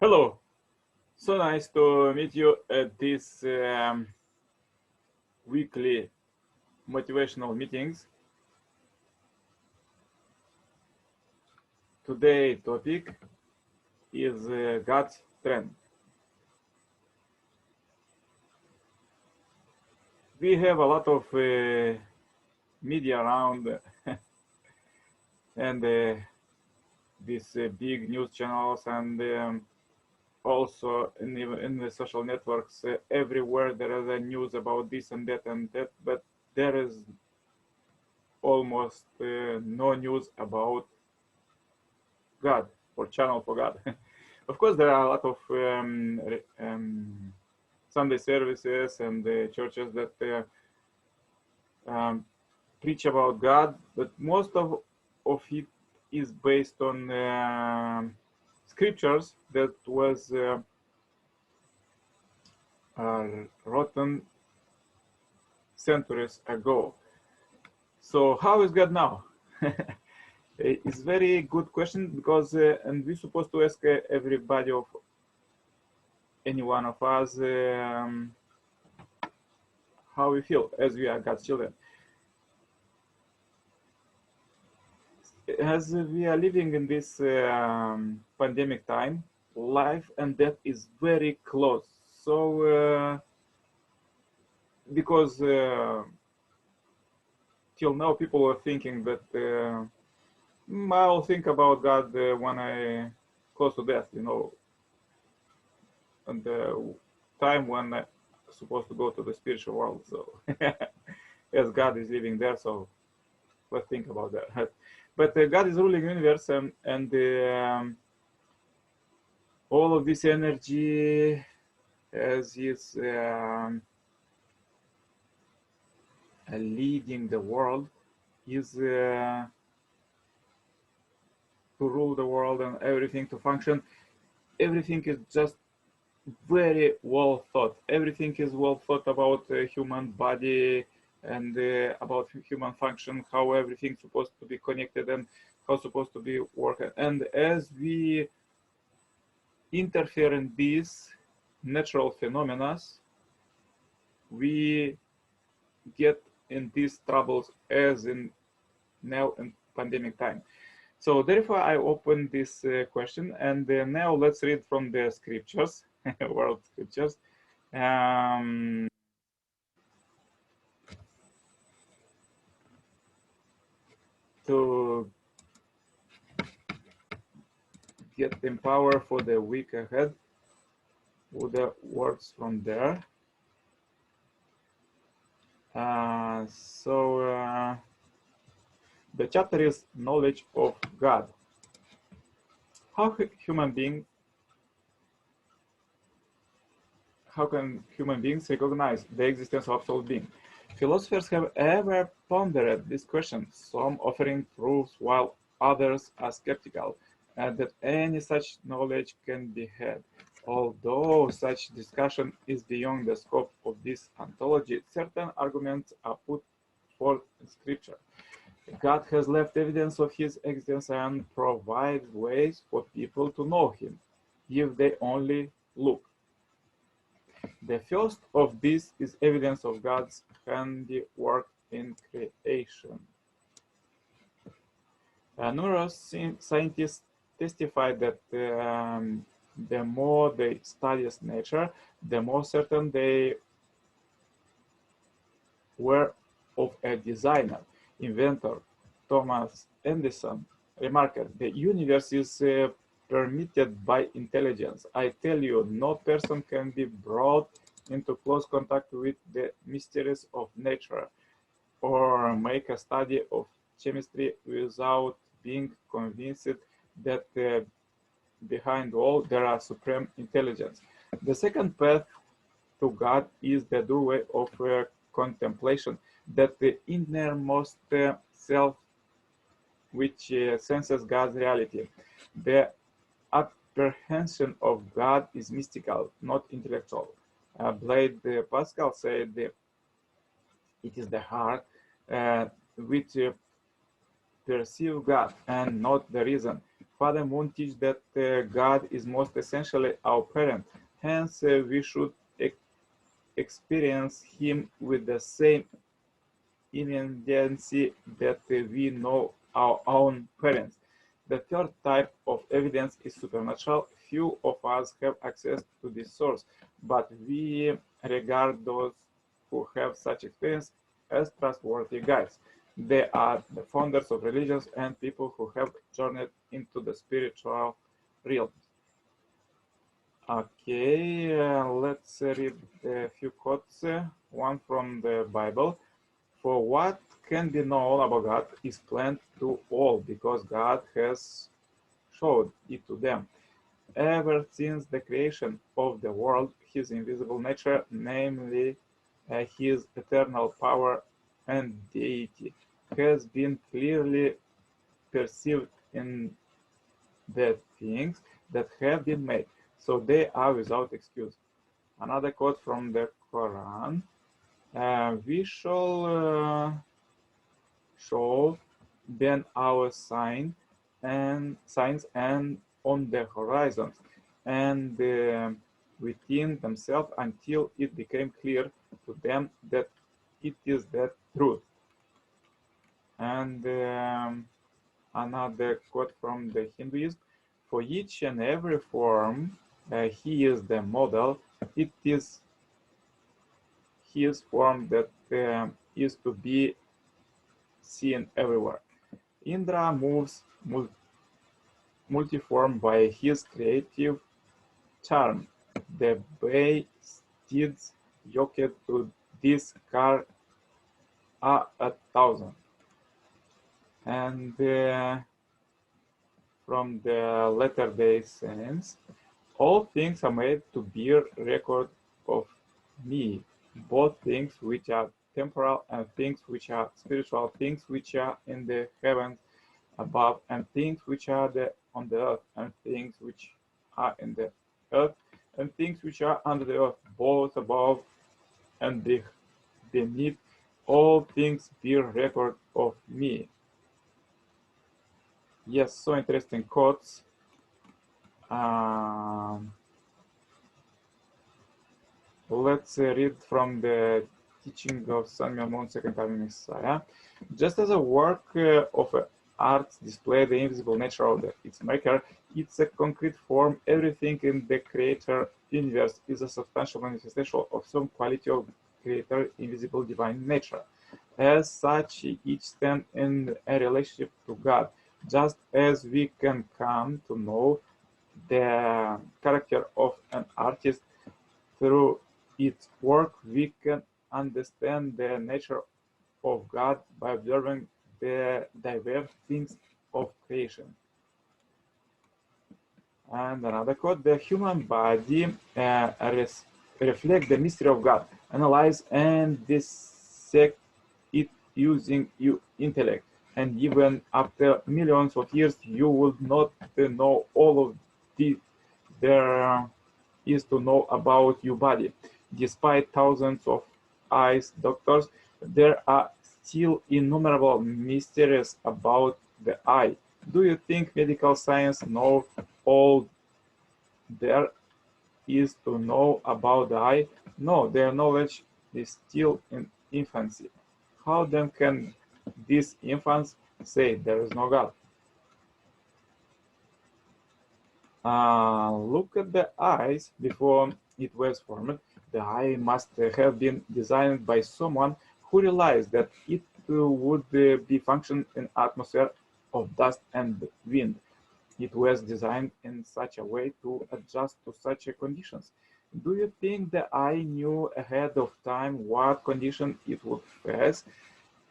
Hello, so nice to meet you at this weekly motivational meetings. Today topic is God's strength. We have a lot of media around and these big news channels and also in the social networks everywhere there is a news about this and that, but there is almost no news about God or channel for God. Of course, there are a lot of Sunday services and churches that preach about God, but most of it is based on scriptures that was written centuries ago. So how is God now? It's very good question because and we're supposed to ask everybody of any one of us how we feel as we are God's children. As we are living in this pandemic time, life and death is very close. So because till now people are thinking that I'll think about God when I close to death, and the time when I'm supposed to go to the spiritual world. So as God is living there, so let's think about that. But God is ruling universe, and all of this energy as is leading the world is to rule the world and everything to function. Everything is just very well thought. Everything is well thought about the human body and about human function, how everything's supposed to be connected and how supposed to be working. And as we interfere in these natural phenomena, we get in these troubles as in now in pandemic time. So therefore I open this question, and now let's read from the scriptures, world scriptures. To get empower for the week ahead with the words from there. So the chapter is knowledge of God. How can human beings recognize the existence of absolute being? Philosophers have ever pondered this question, some offering proofs while others are skeptical that any such knowledge can be had. Although such discussion is beyond the scope of this ontology, certain arguments are put forth in Scripture. God has left evidence of his existence and provides ways for people to know him, if they only look. The first of these is evidence of God's handiwork in creation. Numerous scientists testify that the more they study nature, the more certain they were of a designer. Inventor Thomas Edison remarked, "The universe is permitted by intelligence. I tell you, no person can be brought into close contact with the mysteries of nature or make a study of chemistry without being convinced that behind all there are supreme intelligence." The second path to God is the doorway of contemplation, that the innermost self which senses God's reality. The apprehension of God is mystical, not intellectual. Blaise Pascal said it is the heart which perceives God and not the reason. Father Moon teaches that God is most essentially our parent. Hence, we should experience Him with the same immediacy that we know our own parents. The third type of evidence is supernatural. Few of us have access to this source, but we regard those who have such experience as trustworthy guides. They are the founders of religions and people who have journeyed into the spiritual realm. Okay, let's read a few quotes. One from the Bible. For what can be known about God is plain to all, because God has showed it to them. Ever since the creation of the world, His invisible nature, namely His eternal power and deity, has been clearly perceived in the things that have been made, so they are without excuse. Another quote from the Quran. We shall show then our signs and on the horizons and within themselves until it became clear to them that it is the truth. And another quote from the Hinduism: for each and every form, he is the model. It is his form that is to be seen everywhere. Indra moves multiform by his creative charm. The bay steeds yoked to this car are 1,000. And from the Latter-day Saints, all things are made to bear record of me, both things which are temporal and things which are spiritual, things which are in the heavens above, and things which are on the earth, and things which are in the earth, and things which are under the earth, both above and beneath. All things bear record of me. Yes, so interesting quotes. Let's read from the teaching of San Mammon, Second Coming Messiah. Just as a work of art displays the invisible nature of its maker, it's a concrete form. Everything in the creator universe is a substantial manifestation of some quality of creator invisible divine nature. As such, each stands in a relationship to God, just as we can come to know the character of an artist through its work. We can understand the nature of God by observing the diverse things of creation. And another quote: the human body reflects the mystery of God. Analyze and dissect it using your intellect. And even after millions of years, you will not know all of there is to know about your body. Despite thousands of eye doctors, there are still innumerable mysteries about the eye. Do you think medical science knows all there is to know about the eye? No, their knowledge is still in infancy. How then can these infants say there is no God? Look at the eyes before it was formed. The eye must have been designed by someone who realized that it would be functioning in atmosphere of dust and wind. It was designed in such a way to adjust to such conditions. Do you think the eye knew ahead of time what condition it would face?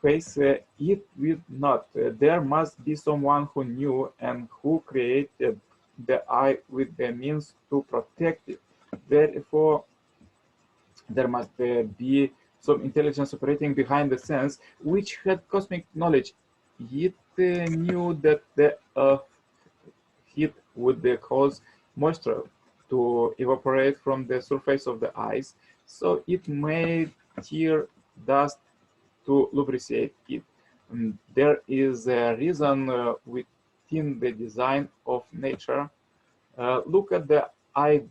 It will not. There must be someone who knew and who created the eye with the means to protect it. Therefore, there must be some intelligence operating behind the scenes, which had cosmic knowledge. It knew that the heat would cause moisture to evaporate from the surface of the ice, so it made tear dust to lubricate it. There is a reason we within the design of nature. Look at the eyelids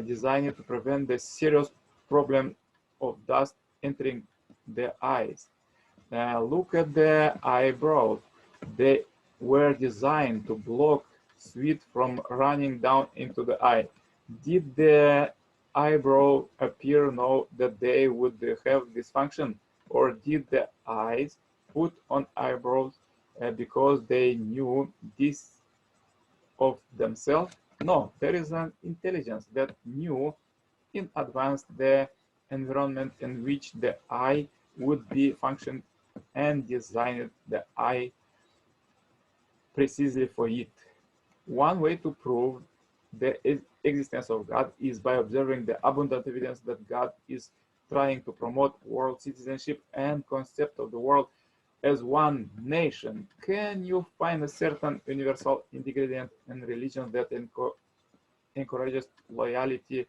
designed to prevent the serious problem of dust entering the eyes. Look at the eyebrows. They were designed to block sweat from running down into the eye. Did the eyebrow appear know that they would have this function, or did the eyes put on eyebrows because they knew this of themselves? No, there is an intelligence that knew in advance the environment in which the eye would be functioned and designed the eye precisely for it. One way to prove the existence of God is by observing the abundant evidence that God is trying to promote world citizenship and concept of the world as one nation. Can you find a certain universal ingredient in religion that encourages loyalty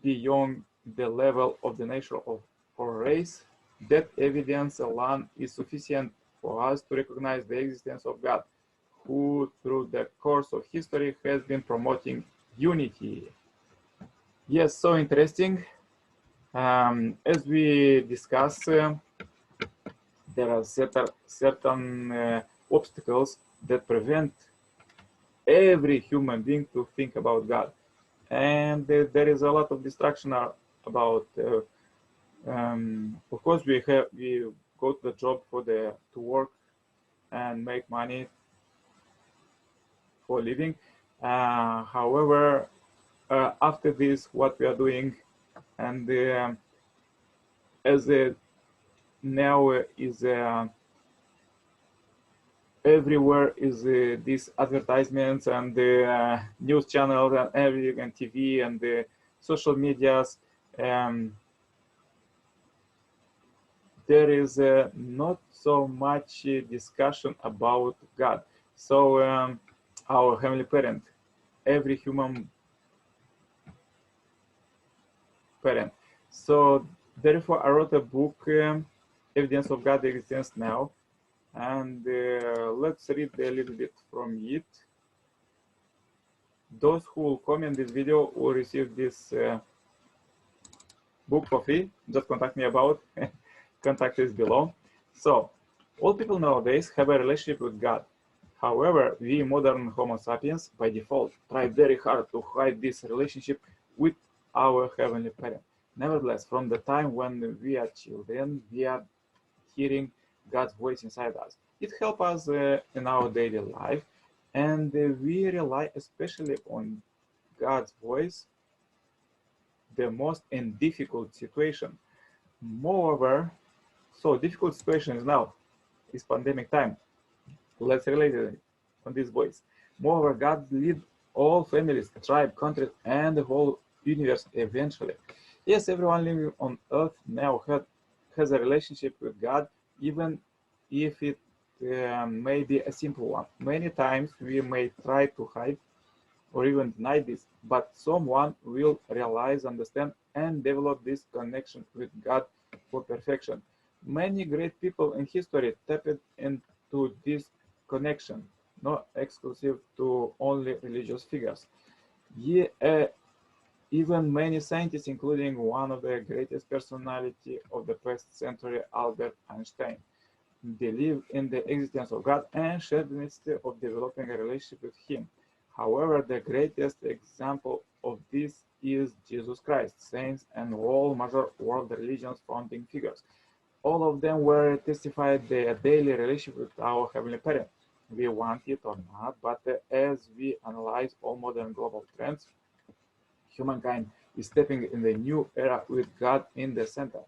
beyond the level of the nature of our race? That evidence alone is sufficient for us to recognize the existence of God, who through the course of history has been promoting unity. Yes, so interesting. As we discussed, there are certain obstacles that prevent every human being to think about God. And there is a lot of distraction about, of course, we go to the job to work and make money for living. However, after this, what we are doing, and as now is everywhere is these advertisements and the news channels and everything and TV and the social medias. There is not so much discussion about God. So our Heavenly Parent, every human parent. So therefore, I wrote a book, Evidence of God's Existence Now, and let's read a little bit from it. Those who will comment this video will receive this book for free. Just contact me about. Contact is below. So, all people nowadays have a relationship with God. However, we modern Homo sapiens, by default, try very hard to hide this relationship with our Heavenly Parent. Nevertheless, from the time when we are children, we are hearing God's voice inside us. It helps us in our daily life, and we rely especially on God's voice the most in difficult situation. Moreover, so difficult situation is now, is pandemic time. Let's relate it on this voice. Moreover, God lead all families, tribe, countries, and the whole universe eventually. Yes, everyone living on earth now has a relationship with God, even if it may be a simple one. Many times we may try to hide or even deny this, but someone will realize, understand, and develop this connection with God for perfection. Many great people in history tapped into this connection, not exclusive to only religious figures. Even many scientists, including one of the greatest personality of the past century, Albert Einstein, believe in the existence of God and shared the necessity of developing a relationship with Him. However, the greatest example of this is Jesus Christ, saints, and all major world religions founding figures. All of them were testified their daily relationship with our Heavenly Parent. We want it or not, but as we analyze all modern global trends, humankind is stepping in the new era with God in the center.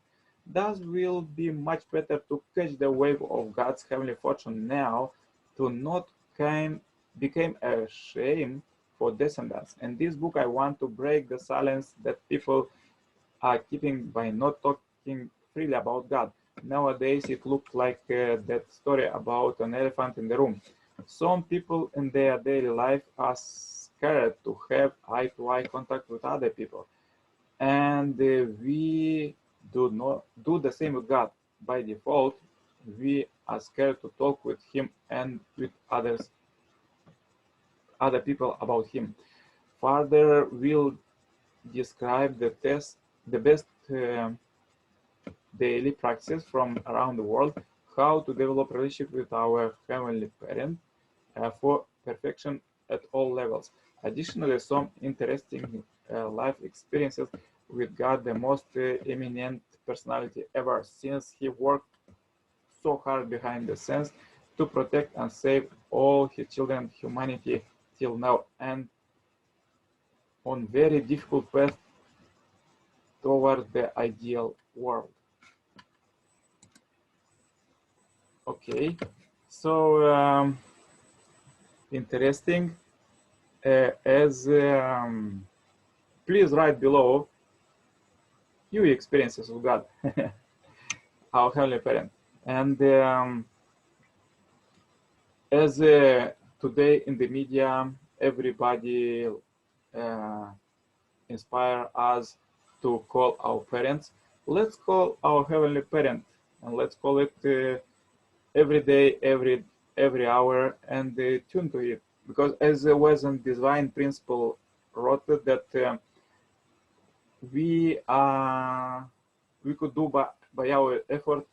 Thus, will be much better to catch the wave of God's heavenly fortune now, to not become a shame for descendants. In this book, I want to break the silence that people are keeping by not talking freely about God. Nowadays, it looks like that story about an elephant in the room. Some people in their daily life are scared to have eye-to-eye contact with other people, and we do not do the same with God. By default, we are scared to talk with him and with other people about him. Further, we'll describe the best daily practices from around the world, how to develop relationship with our heavenly parent for perfection at all levels. Additionally, some interesting life experiences with God, the most eminent personality ever, since he worked so hard behind the scenes to protect and save all his children, humanity till now, and on very difficult path toward the ideal world. Okay, so interesting. Please write below your experiences with God, our Heavenly Parent. And as today in the media, everybody inspire us to call our parents. Let's call our Heavenly Parent, and let's call it every day, every hour, and tune to it. Because as the Western design principle wrote that we could do by our effort.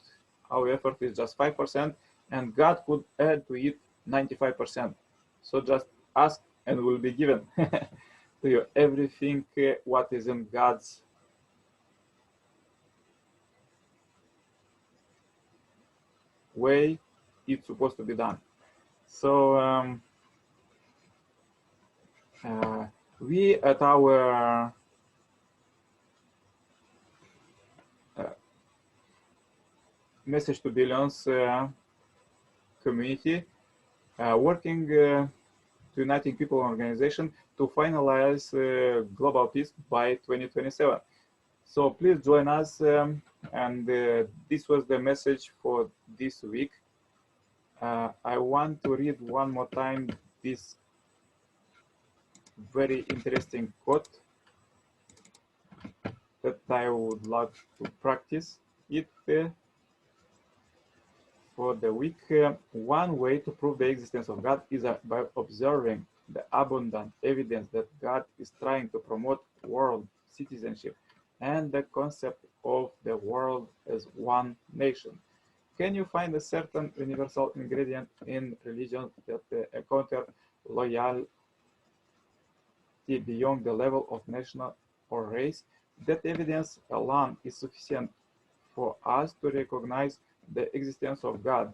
Our effort is just 5%, and God could add to it 95%. So just ask and will be given to you everything what is in God's way it's supposed to be done. So we at our Message to Billions community working to uniting people organization to finalize global peace by 2027. So please join us, and this was the message for this week. I want to read one more time this very interesting quote that I would like to practice it for the week. One way to prove the existence of God is by observing the abundant evidence that God is trying to promote world citizenship and the concept of the world as one nation. Can you find a certain universal ingredient in religion that encounter loyalty beyond the level of nation or race? That evidence alone is sufficient for us to recognize the existence of God,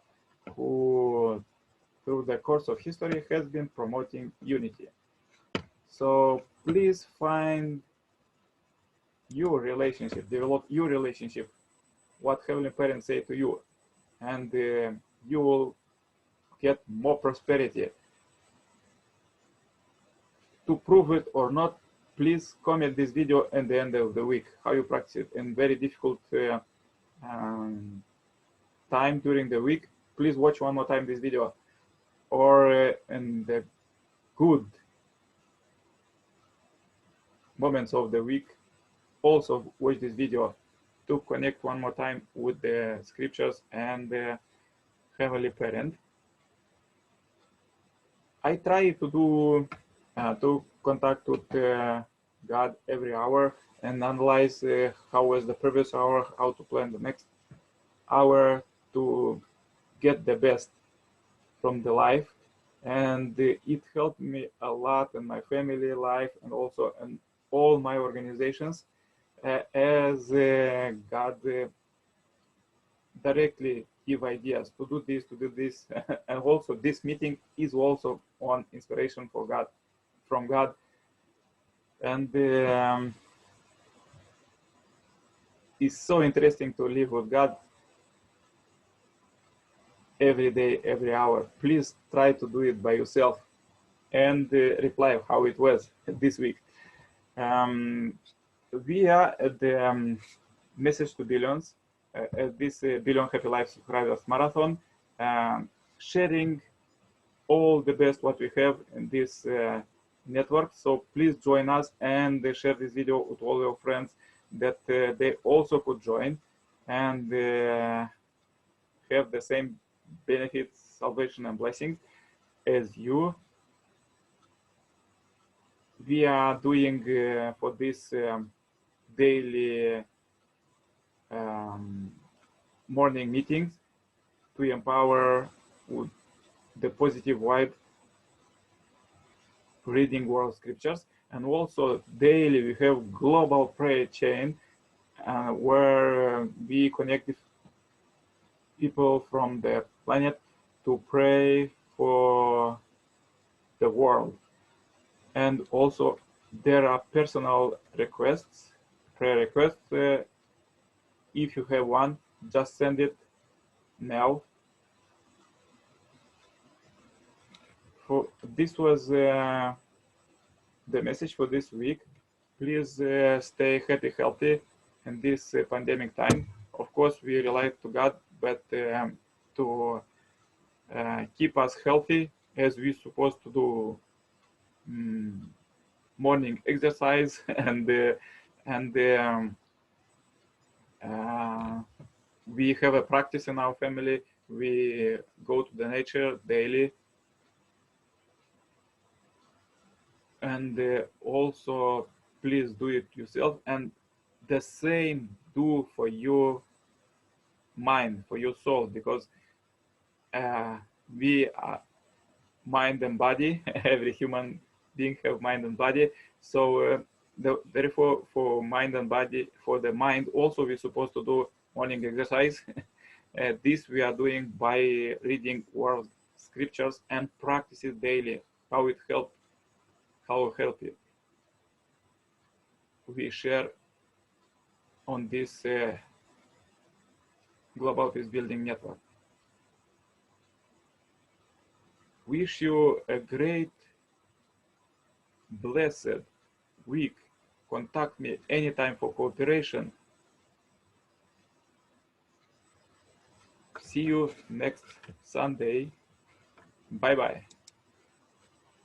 who through the course of history has been promoting unity. So please find your relationship, develop your relationship, what Heavenly Parents say to you, and you will get more prosperity. To prove it or not, please comment this video at the end of the week, how you practice it in very difficult time during the week. Please watch one more time this video, or in the good moments of the week, also watch this video to connect one more time with the scriptures and the Heavenly Parent. I try to do to contact with God every hour and analyze how was the previous hour, how to plan the next hour to get the best from the life. And it helped me a lot in my family life and also in all my organizations, as God directly give ideas to do this, and also this meeting is also on inspiration for God, from God. And it's so interesting to live with God every day, every hour. Please try to do it by yourself and reply how it was this week. We are at the Message to Billions, at this Billion Happy Life Subscribers Marathon, sharing all the best what we have in this network. So please join us and share this video with all your friends that they also could join and have the same benefits, salvation, and blessings as you. We are doing for this daily morning meetings to empower with the positive vibe, reading world scriptures, and also daily we have global prayer chain where we connect with people from the planet to pray for the world. And also there are personal requests, prayer requests. If you have one, just send it now. This was the message for this week. Please stay happy, healthy in this pandemic time. Of course, we rely to God, but to keep us healthy, as we're supposed to do morning exercise and we have a practice in our family. We go to the nature daily, and also please do it yourself, and the same do for your mind, for your soul, because we are mind and body. Every human being have mind and body, so therefore for mind and body, for the mind also we're supposed to do morning exercise. This we are doing by reading world scriptures and practice it daily. How it help you. We share on this global peace building network. Wish you a great, blessed week. Contact me anytime for cooperation. See you next Sunday. Bye-bye.